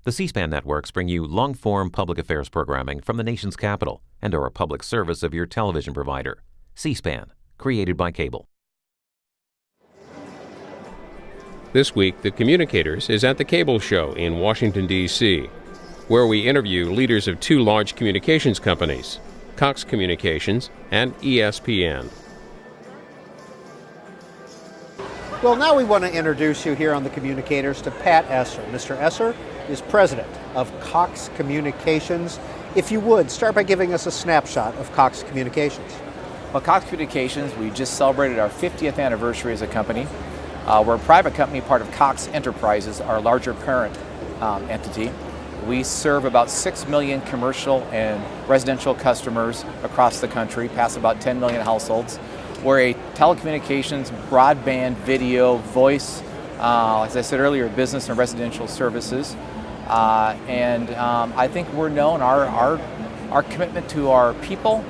The C-SPAN networks bring you long-form public affairs programming from the nation's capital and are a public service of your television provider. C-SPAN, created by cable. This week, the Communicators is at the Cable Show in Washington, D.C., where we interview leaders of two large communications companies, Cox Communications and ESPN. Well, now we want to introduce you here on the Communicators to Pat Esser. Mr. Esser is president of Cox Communications. If you would, start by giving us a snapshot of Cox Communications. Well, Cox Communications, we just celebrated our 50th anniversary as a company. We're a private company, part of Cox Enterprises, our larger parent entity. We serve about 6 million commercial and residential customers across the country, past about 10 million households. We're a telecommunications, broadband, video, voice, as I said earlier, business and residential services. I think we're known, our commitment to our people,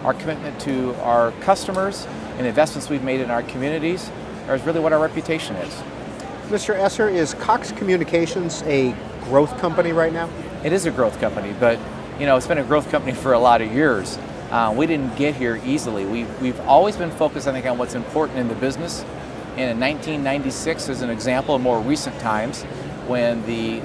our commitment to our customers, and investments we've made in our communities is really what our reputation is. Mr. Esser, is Cox Communications a growth company right now? It is a growth company, but it's been a growth company for a lot of years. We didn't get here easily. We've always been focused, I think, on what's important in the business. And in 1996, as an example, in more recent times, when the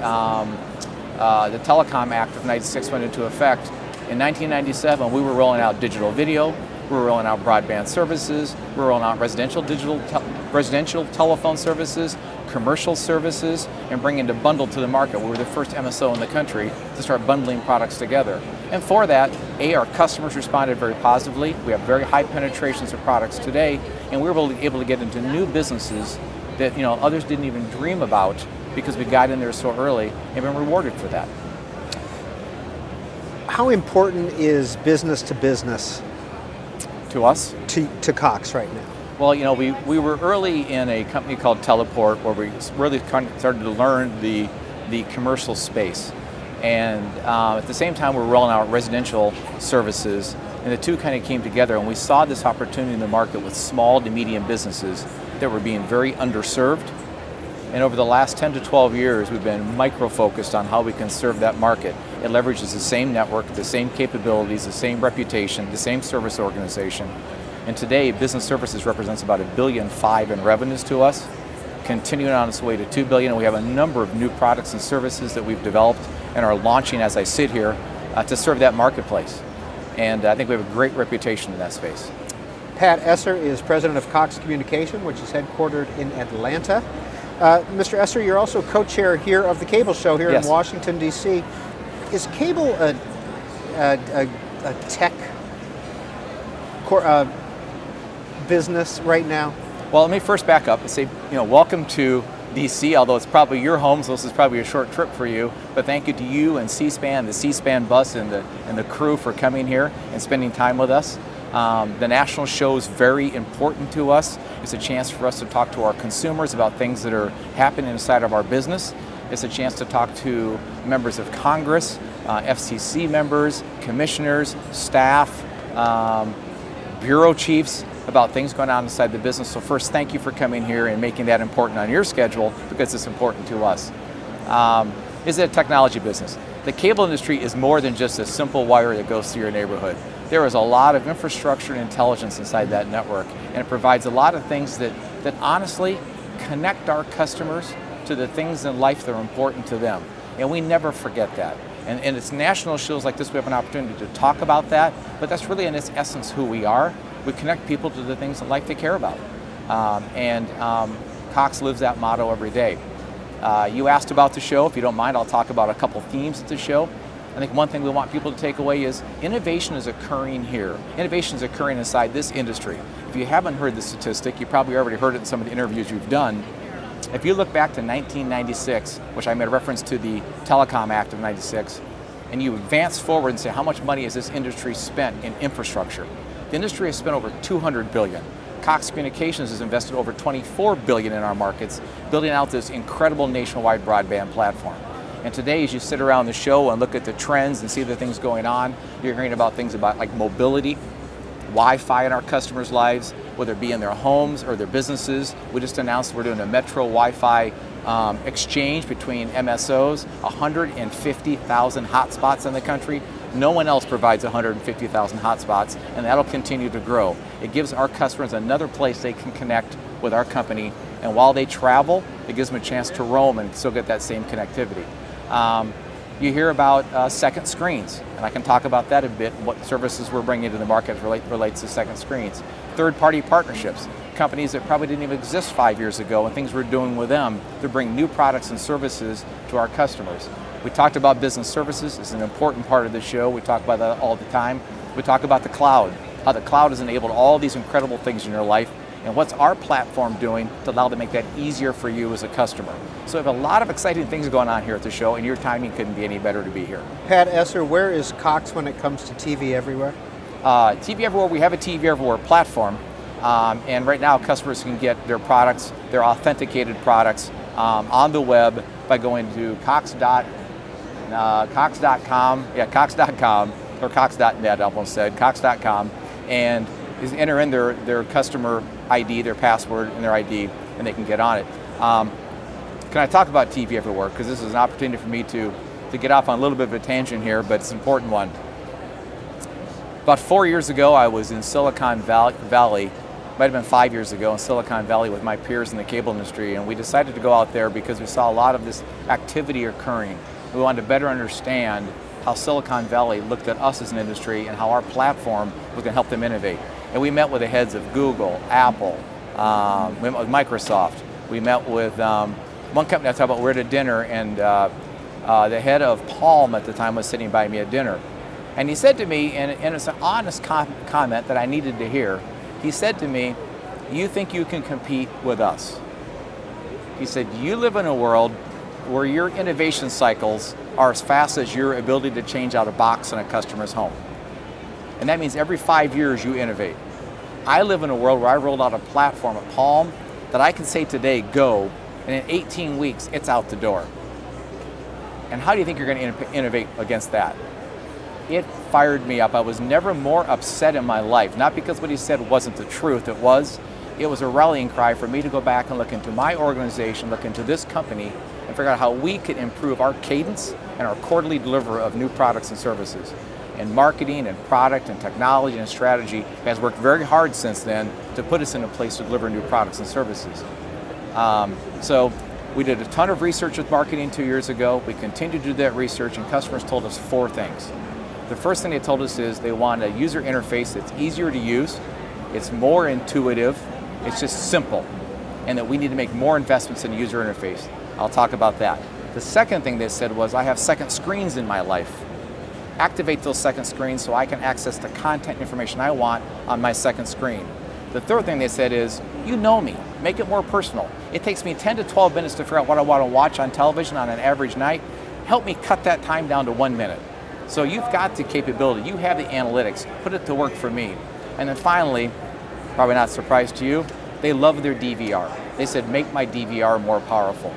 Telecom Act of '96 went into effect, in 1997, we were rolling out digital video, we were rolling out broadband services, we were rolling out residential telephone services, commercial services, and bringing the bundle to the market. We were the first MSO in the country to start bundling products together. And for that, our customers responded very positively. We have very high penetrations of products today, and we were able to get into new businesses that others didn't even dream about because we got in there so early and been rewarded for that. How important is business to business to us? To Cox right now? Well, we were early in a company called Teleport where we really started to learn the commercial space. And at the same time, we were rolling out residential services, and the two kind of came together, and we saw this opportunity in the market with small to medium businesses that were being very underserved. And over the last 10 to 12 years, we've been micro-focused on how we can serve that market. It leverages the same network, the same capabilities, the same reputation, the same service organization. And today, business services represents about $1.5 billion in revenues to us, continuing on its way to $2 billion. And we have a number of new products and services that we've developed and are launching as I sit here to serve that marketplace. And I think we have a great reputation in that space. Pat Esser is president of Cox Communications, which is headquartered in Atlanta. Mr. Esser, you're also co-chair here of the Cable Show here in Washington, D.C. Is cable a tech business right now? Well, let me first back up and say, welcome to DC, although it's probably your home, so this is probably a short trip for you. But thank you to you and C-SPAN, the C-SPAN bus and the crew for coming here and spending time with us. The national show is very important to us. It's a chance for us to talk to our consumers about things that are happening inside of our business. It's a chance to talk to members of Congress, FCC members, commissioners, staff, bureau chiefs about things going on inside the business. So first, thank you for coming here and making that important on your schedule because it's important to us. Is it a technology business? The cable industry is more than just a simple wire that goes through your neighborhood. There is a lot of infrastructure and intelligence inside that network, and it provides a lot of things that honestly connect our customers to the things in life that are important to them. And we never forget that. And it's national shows like this, we have an opportunity to talk about that, but that's really in its essence who we are. We connect people to the things in life they care about. Cox lives that motto every day. You asked about the show. If you don't mind, I'll talk about a couple themes at the show. I think one thing we want people to take away is innovation is occurring here. Innovation is occurring inside this industry. If you haven't heard the statistic, you probably already heard it in some of the interviews you've done. If you look back to 1996, which I made a reference to the Telecom Act of '96, and you advance forward and say how much money has this industry spent in infrastructure? The industry has spent over $200 billion. Cox Communications has invested over $24 billion in our markets, building out this incredible nationwide broadband platform. And today, as you sit around the show and look at the trends and see the things going on, you're hearing about things about like mobility, Wi-Fi in our customers' lives, whether it be in their homes or their businesses. We just announced we're doing a metro Wi-Fi exchange between MSOs, 150,000 hotspots in the country. No one else provides 150,000 hotspots, and that'll continue to grow. It gives our customers another place they can connect with our company, and while they travel, it gives them a chance to roam and still get that same connectivity. You hear about second screens, and I can talk about that a bit, what services we're bringing to the market relates to second screens. Third-party partnerships, companies that probably didn't even exist 5 years ago, and things we're doing with them to bring new products and services to our customers. We talked about business services. It's an important part of the show. We talk about that all the time. We talk about the cloud, how the cloud has enabled all these incredible things in your life, and what's our platform doing to allow to make that easier for you as a customer. So we have a lot of exciting things going on here at the show, and your timing couldn't be any better to be here. Pat Esser, where is Cox when it comes to TV Everywhere? TV Everywhere, we have a TV Everywhere platform, and right now customers can get their products, their authenticated products, on the web by going to Cox.com, or Cox.net, I almost said, Cox.com, and enter in their customer ID, their password, and their ID, and they can get on it. Can I talk about TV Everywhere? Because this is an opportunity for me to get off on a little bit of a tangent here, but it's an important one. About 4 years ago, I was in Silicon Valley, might have been 5 years ago, in Silicon Valley with my peers in the cable industry, and we decided to go out there because we saw a lot of this activity occurring. We wanted to better understand how Silicon Valley looked at us as an industry and how our platform was going to help them innovate. And we met with the heads of Google, Apple, we met with Microsoft, we met with one company I talked about. We're at a dinner, and the head of Palm at the time was sitting by me at dinner. And he said to me, and it's an honest comment that I needed to hear, he said to me, "You think you can compete with us?" He said, "You live in a world where your innovation cycles are as fast as your ability to change out a box in a customer's home. And that means every 5 years you innovate. I live in a world where I rolled out a platform at Palm that I can say today, go, and in 18 weeks, it's out the door. And how do you think you're going to innovate against that?" It fired me up. I was never more upset in my life, not because what he said wasn't the truth, it was a rallying cry for me to go back and look into my organization, look into this company, and figure out how we could improve our cadence and our quarterly delivery of new products and services. And marketing and product and technology and strategy has worked very hard since then to put us in a place to deliver new products and services. So we did a ton of research with marketing 2 years ago. We continued to do that research, and customers told us 4 things. The first thing they told us is they want a user interface that's easier to use, it's more intuitive, it's just simple, and that we need to make more investments in the user interface. I'll talk about that. The second thing they said was, I have second screens in my life. Activate those second screens so I can access the content information I want on my second screen. The third thing they said is, you know me, make it more personal. It takes me 10 to 12 minutes to figure out what I want to watch on television on an average night. Help me cut that time down to 1 minute. So you've got the capability, you have the analytics, put it to work for me. And then finally, probably not a surprise to you, they love their DVR. They said, make my DVR more powerful.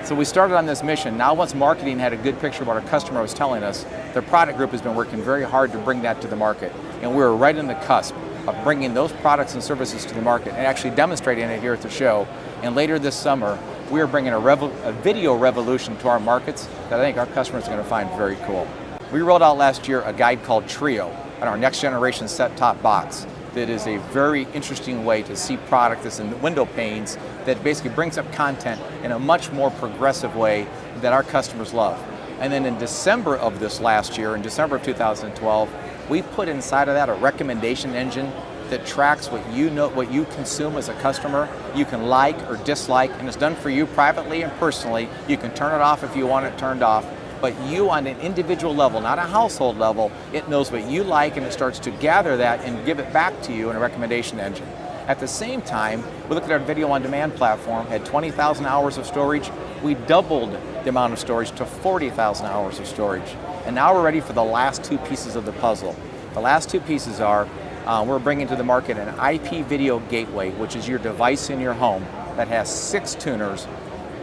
So we started on this mission. Now once marketing had a good picture of what our customer was telling us, the product group has been working very hard to bring that to the market. And we're right in the cusp of bringing those products and services to the market and actually demonstrating it here at the show. And later this summer, we are bringing a video revolution to our markets that I think our customers are going to find very cool. We rolled out last year a guide called Trio on our next generation set-top box that is a very interesting way to see product that's in the window panes that basically brings up content in a much more progressive way that our customers love. And then in December of this last year, in December of 2012, we put inside of that a recommendation engine that tracks what you consume as a customer. You can like or dislike, and it's done for you privately and personally. You can turn it off if you want it turned off. But you on an individual level, not a household level, it knows what you like and it starts to gather that and give it back to you in a recommendation engine. At the same time, we looked at our video on demand platform, had 20,000 hours of storage. We doubled the amount of storage to 40,000 hours of storage. And now we're ready for the last 2 pieces of the puzzle. The last 2 pieces are, we're bringing to the market an IP video gateway, which is your device in your home that has 6 tuners,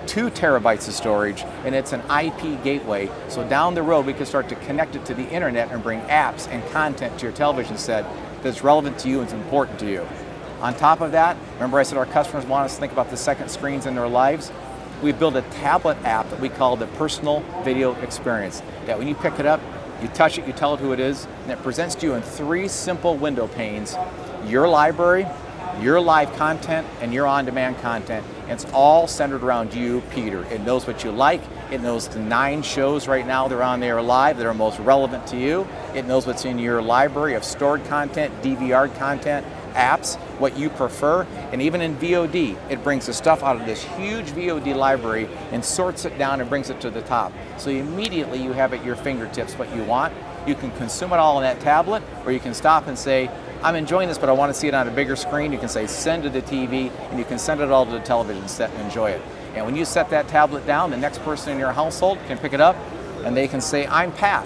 2 terabytes of storage, and it's an IP gateway. So down the road, we can start to connect it to the internet and bring apps and content to your television set that's relevant to you and is important to you. On top of that, remember I said our customers want us to think about the second screens in their lives? we built a tablet app that we call the Personal Video Experience. That when you pick it up, you touch it, you tell it who it is, and it presents to you in 3 simple window panes: your library, your live content, and your on-demand content. And it's all centered around you, Peter. It knows what you like. It knows the 9 shows right now that are on there live that are most relevant to you. It knows what's in your library of stored content, DVR'd content, apps, what you prefer, and even in VOD, it brings the stuff out of this huge VOD library and sorts it down and brings it to the top. So immediately you have at your fingertips what you want. You can consume it all on that tablet, or you can stop and say, I'm enjoying this, but I want to see it on a bigger screen. You can say send to the TV, and you can send it all to the television set and enjoy it. And when you set that tablet down, the next person in your household can pick it up, and they can say, I'm Pat.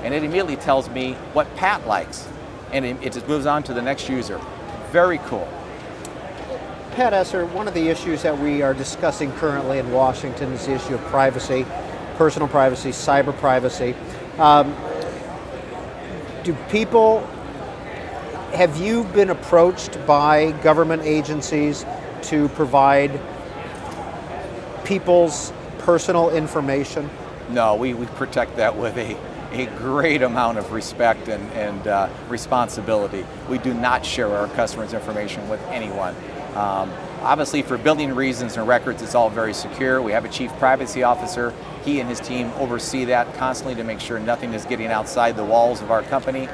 And it immediately tells me what Pat likes. And it just moves on to the next user. Very cool. Pat Esser, one of the issues that we are discussing currently in Washington is the issue of privacy, personal privacy, cyber privacy. Have you been approached by government agencies to provide people's personal information? No, we protect that with a great amount of respect and responsibility. We do not share our customers' information with anyone. Obviously, for building reasons and records, it's all very secure. We have a chief privacy officer. He and his team oversee that constantly to make sure nothing is getting outside the walls of our company.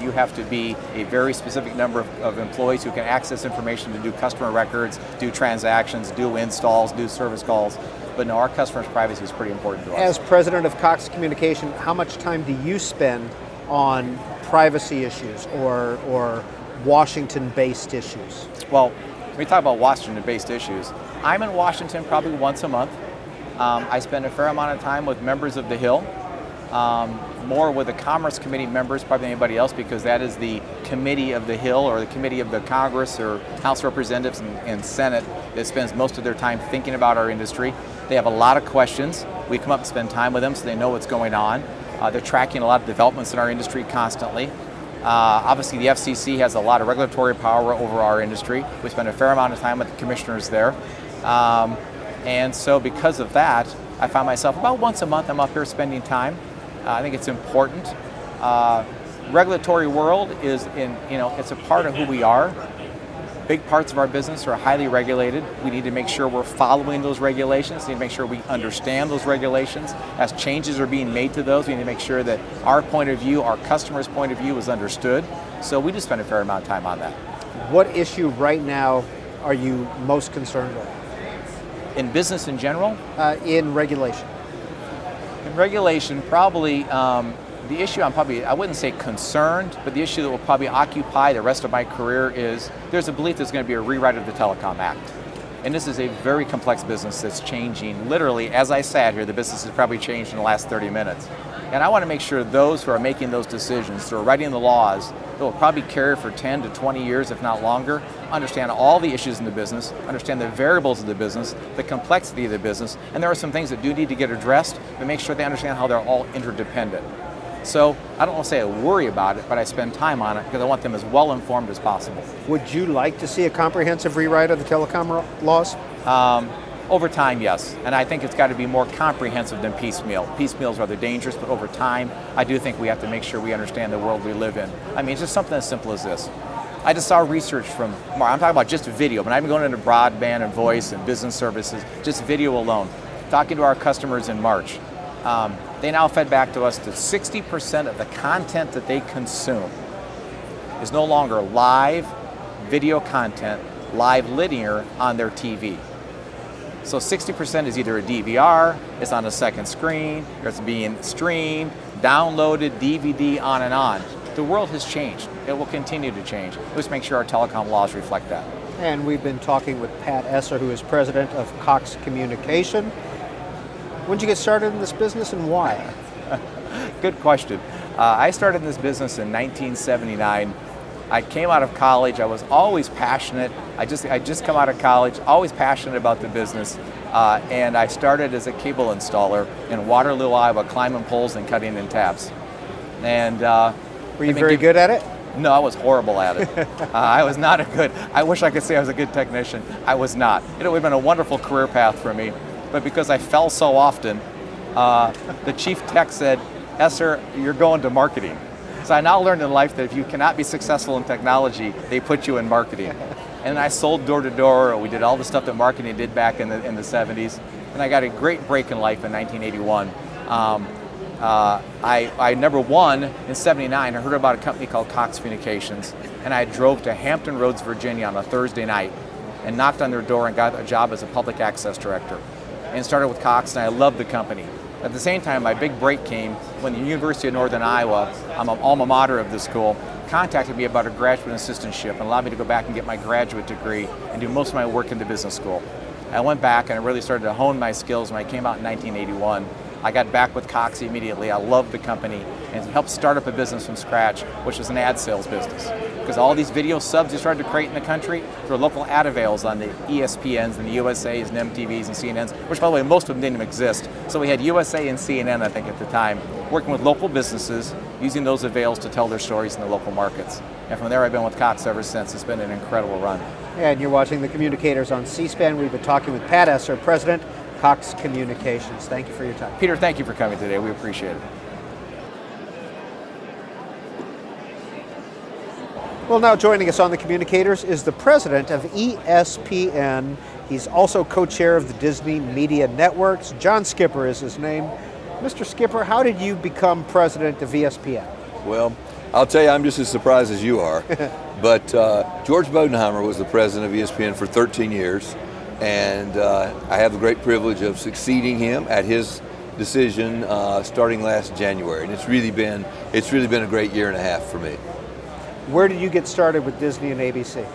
You have to be a very specific number of employees who can access information to do customer records, do transactions, do installs, do service calls. But no, our customers' privacy is pretty important to us. As president of Cox Communications, how much time do you spend on privacy issues or Washington-based issues? Well, when we talk about Washington-based issues, I'm in Washington probably once a month. I spend a fair amount of time with members of the Hill, more with the Commerce Committee members probably than anybody else, because that is the committee of the Hill or the committee of the Congress or House of Representatives and Senate that spends most of their time thinking about our industry. They have a lot of questions. We come up and spend time with them so they know what's going on. They're tracking a lot of developments in our industry constantly. Obviously, the FCC has a lot of regulatory power over our industry. We spend a fair amount of time with the commissioners there. And so because of that, I find myself about once a month I'm up here spending time. I think it's important. Regulatory world is it's a part of who we are. Big parts of our business are highly regulated. We need to make sure we're following those regulations. We need to make sure we understand those regulations. As changes are being made to those, we need to make sure that our point of view, our customer's point of view is understood. So we just spend a fair amount of time on that. What issue right now are you most concerned with? In business in general? In regulation. In regulation, probably the issue I wouldn't say concerned, but the issue that will probably occupy the rest of my career is there's a belief there's going to be a rewrite of the Telecom Act. And this is a very complex business that's changing. Literally, as I sat here, the business has probably changed in the last 30 minutes. And I want to make sure those who are making those decisions, who are writing the laws, that will probably carry for 10 to 20 years, if not longer, understand all the issues in the business, understand the variables of the business, the complexity of the business, and there are some things that do need to get addressed, but make sure they understand how they're all interdependent. So I don't want to say I worry about it, but I spend time on it because I want them as well informed as possible. Would you like to see a comprehensive rewrite of the telecom laws? Over time, yes. And I think it's got to be more comprehensive than piecemeal. Piecemeal is rather dangerous, but over time, I do think we have to make sure we understand the world we live in. I mean, it's just something as simple as this. I just saw research from, I'm talking about just video, but I'm going into broadband and voice and business services, just video alone. Talking to our customers in March. They now fed back to us that 60% of the content that they consume is no longer live video content, live linear on their TV. So 60% is either a DVR, it's on a second screen, or it's being streamed, downloaded, DVD, on and on. The world has changed. It will continue to change. Let's make sure our telecom laws reflect that. And we've been talking with Pat Esser, who is president of Cox Communications. When did you get started in this business and why? Good question. I started in this business in 1979. I came out of college. I was always passionate. I just come out of college, always passionate about the business. And I started as a cable installer in Waterloo, Iowa, climbing poles and cutting in tabs. And were you very good at it? No, I was horrible at it. I was not I wish I could say I was a good technician. I was not. It would have been a wonderful career path for me, but because I fell so often, the chief tech said, Esser, you're going to marketing. So I now learned in life that if you cannot be successful in technology, they put you in marketing. And I sold door to door. We did all the stuff that marketing did back in the 70s. And I got a great break in life in 1981. I number one in 79, I heard about a company called Cox Communications, and I drove to Hampton Roads, Virginia on a Thursday night and knocked on their door and got a job as a public access director. And started with Cox, and I loved the company. At the same time, my big break came when the University of Northern Iowa, I'm an alma mater of the school, contacted me about a graduate assistantship and allowed me to go back and get my graduate degree and do most of my work in the business school. I went back and I really started to hone my skills when I came out in 1981. I got back with Cox immediately. I loved the company and helped start up a business from scratch, which was an ad sales business. Because all these video subs you started to create in the country, there were local ad avails on the ESPNs and the USAs and MTVs and CNNs, which by the way, most of them didn't even exist. So we had USA and CNN, I think, at the time, working with local businesses, using those avails to tell their stories in the local markets. And from there, I've been with Cox ever since. It's been an incredible run. And you're watching the Communicators on C-SPAN. We've been talking with Pat Esser, President, Cox Communications. Thank you for your time. Peter, thank you for coming today. We appreciate it. Well, now joining us on the Communicators is the president of ESPN. He's also co-chair of the Disney Media Networks. John Skipper is his name. Mr. Skipper, how did you become president of ESPN? Well, I'll tell you, I'm just as surprised as you are. But George Bodenheimer was the president of ESPN for 13 years. And I have the great privilege of succeeding him at his decision starting last January. And it's really been a great year and a half for me. Where did you get started with Disney and ABC?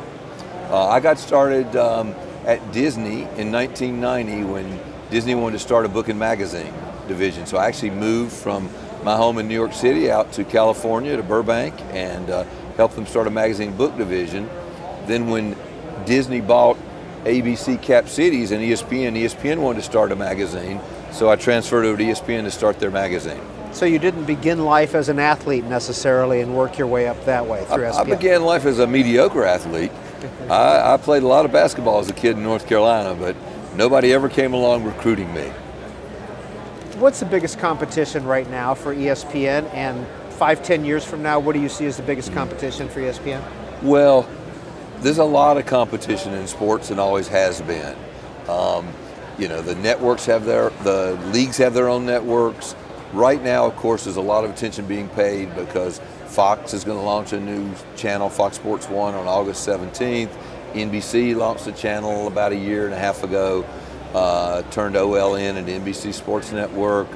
I got started at Disney in 1990 when Disney wanted to start a book and magazine division. So I actually moved from my home in New York City out to California to Burbank and helped them start a magazine book division. Then when Disney bought ABC Cap Cities and ESPN wanted to start a magazine, so I transferred over to ESPN to start their magazine. So you didn't begin life as an athlete necessarily and work your way up that way through ESPN? I began life as a mediocre athlete. I played a lot of basketball as a kid in North Carolina, but nobody ever came along recruiting me. What's the biggest competition right now for ESPN, and 5-10 years from now, what do you see as the biggest competition for ESPN? Well, there's a lot of competition in sports and always has been. The networks the leagues have their own networks. Right now, of course, there's a lot of attention being paid because Fox is going to launch a new channel, Fox Sports 1, on August 17th. NBC launched a channel about a year and a half ago, turned OLN into NBC Sports Network.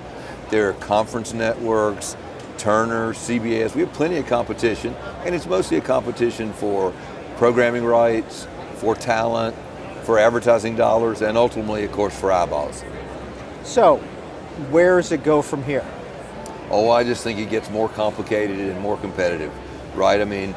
There are conference networks, Turner, CBS. We have plenty of competition, and it's mostly a competition for programming rights, for talent, for advertising dollars, and ultimately, of course, for eyeballs. So, where does it go from here? Oh, I just think it gets more complicated and more competitive, right? I mean,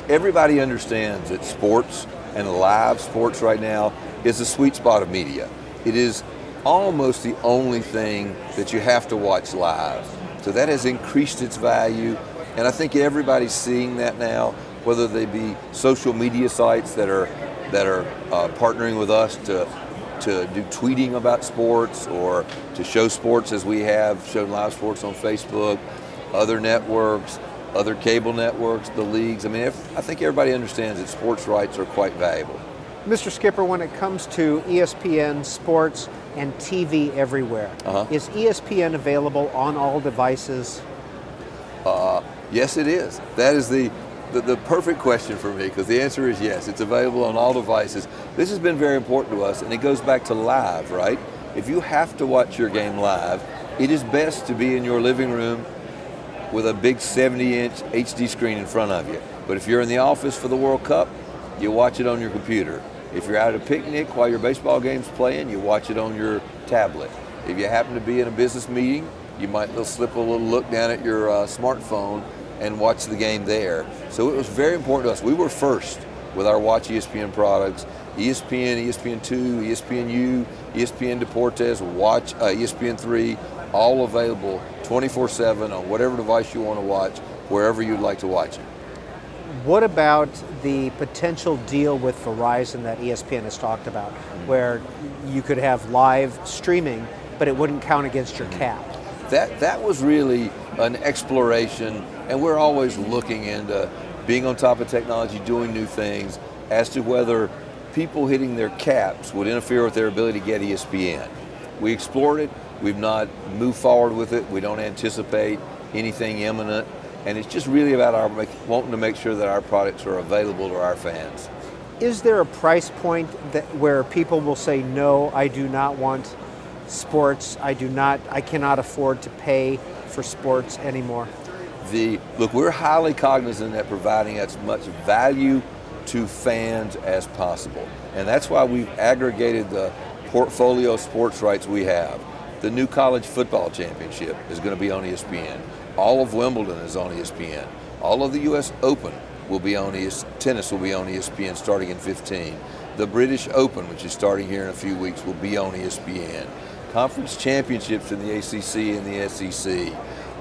everybody understands that sports and live sports right now is a sweet spot of media. It is almost the only thing that you have to watch live. So that has increased its value, and I think everybody's seeing that now, whether they be social media sites that are partnering with us to do tweeting about sports or to show sports as we have shown live sports on Facebook, other networks, other cable networks, the leagues. I mean, I think everybody understands that sports rights are quite valuable. Mr. Skipper, when it comes to ESPN, sports, and TV everywhere, is ESPN available on all devices? Yes, it is. That is the perfect question for me, because the answer is yes. It's available on all devices. This has been very important to us, and it goes back to live, right? If you have to watch your game live, it is best to be in your living room with a big 70-inch HD screen in front of you. But if you're in the office for the World Cup, you watch it on your computer. If you're at a picnic while your baseball game's playing, you watch it on your tablet. If you happen to be in a business meeting, you might slip a little look down at your smartphone and watch the game there. So it was very important to us. We were first with our Watch ESPN products. ESPN, ESPN2, ESPNU, ESPN Deportes, Watch, ESPN3, all available 24/7 on whatever device you want to watch, wherever you'd like to watch it. What about the potential deal with Verizon that ESPN has talked about, where you could have live streaming, but it wouldn't count against your cap? That was really an exploration, and we're always looking into being on top of technology, doing new things, as to whether people hitting their caps would interfere with their ability to get ESPN. We explored it. We've not moved forward with it. We don't anticipate anything imminent. And it's just really about our wanting to make sure that our products are available to our fans. Is there a price point where people will say, no, I do not want sports, I cannot afford to pay for sports anymore? Look, we're highly cognizant that providing as much value to fans as possible. And that's why we've aggregated the portfolio of sports rights we have. The new college football championship is going to be on ESPN. All of Wimbledon is on ESPN. All of the U.S. Open will be on tennis will be on ESPN starting in 2015. The British Open, which is starting here in a few weeks, will be on ESPN. Conference championships in the ACC and the SEC.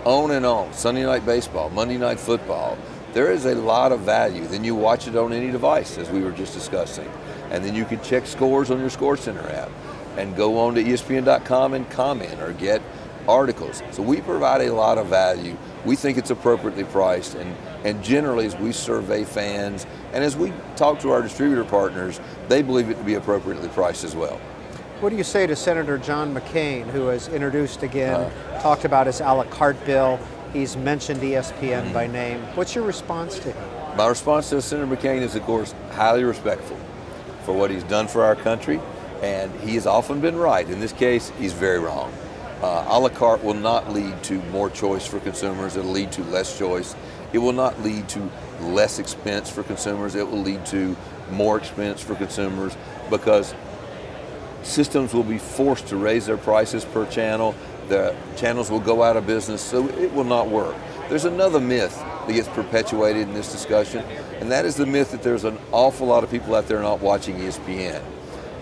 On and on. Sunday night baseball, Monday night football. There is a lot of value. Then you watch it on any device, as we were just discussing. And then you can check scores on your ScoreCenter app and go on to ESPN.com and comment or get articles. So we provide a lot of value. We think it's appropriately priced, and generally as we survey fans and as we talk to our distributor partners, they believe it to be appropriately priced as well. What do you say to Senator John McCain, who has introduced again, talked about his a la carte bill? He's mentioned ESPN by name. What's your response to him? My response to Senator McCain is, of course, highly respectful for what he's done for our country, and he has often been right. In this case, he's very wrong. A la carte will not lead to more choice for consumers. It'll lead to less choice. It will not lead to less expense for consumers. It will lead to more expense for consumers, because systems will be forced to raise their prices per channel. The channels will go out of business, so it will not work. There's another myth that gets perpetuated in this discussion, and that is the myth that there's an awful lot of people out there not watching ESPN.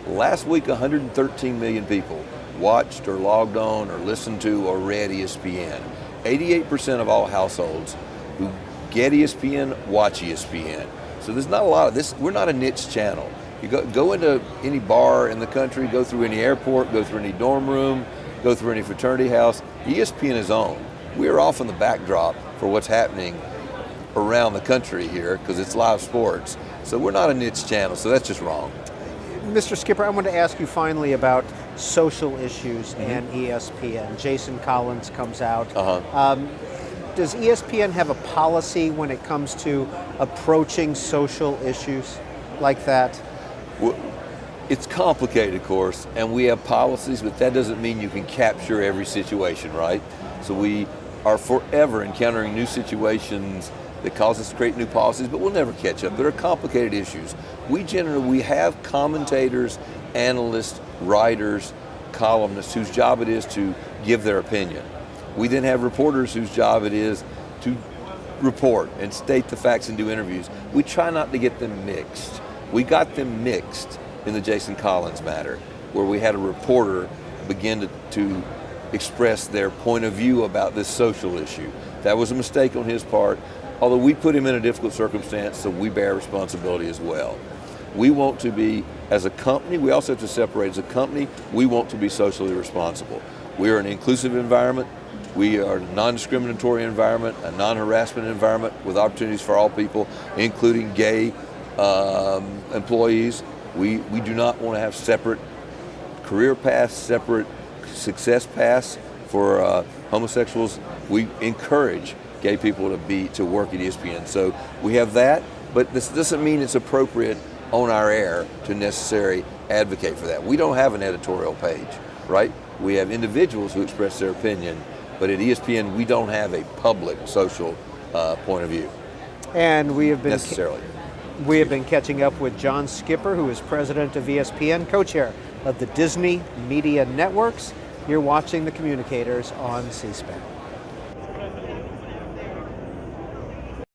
Last week, 113 million people watched or logged on or listened to or read ESPN. 88% of all households who get ESPN watch ESPN. So there's not a lot of this. We're not a niche channel. You go into any bar in the country, go through any airport, go through any dorm room, go through any fraternity house, ESPN is on. We are often the backdrop for what's happening around the country here, because it's live sports. So we're not a niche channel, so that's just wrong. Mr. Skipper, I want to ask you finally about social issues and ESPN. Jason Collins comes out. Does ESPN have a policy when it comes to approaching social issues like that? Well, it's complicated, of course, and we have policies, but that doesn't mean you can capture every situation, right? So we are forever encountering new situations that cause us to create new policies, but we'll never catch up. There are complicated issues. We have commentators, analysts, writers, columnists whose job it is to give their opinion. We then have reporters whose job it is to report and state the facts and do interviews. We try not to get them mixed. We got them mixed in the Jason Collins matter, where we had a reporter begin to express their point of view about this social issue. That was a mistake on his part, although we put him in a difficult circumstance, so we bear responsibility as well. We want to be, as a company, we also have to separate. As a company, we want to be socially responsible. We are an inclusive environment. We are a non-discriminatory environment, a non-harassment environment with opportunities for all people, including gay employees. We do not want to have separate career paths, separate success paths for homosexuals. We encourage gay people to work at ESPN. So we have that, but this doesn't mean it's appropriate on our air to necessarily advocate for that. We don't have an editorial page, right? We have individuals who express their opinion, but at ESPN we don't have a public social point of view. And we have been necessarily. We have been catching up with John Skipper, who is president of ESPN, co-chair of the Disney Media Networks. You're watching the Communicators on C-SPAN.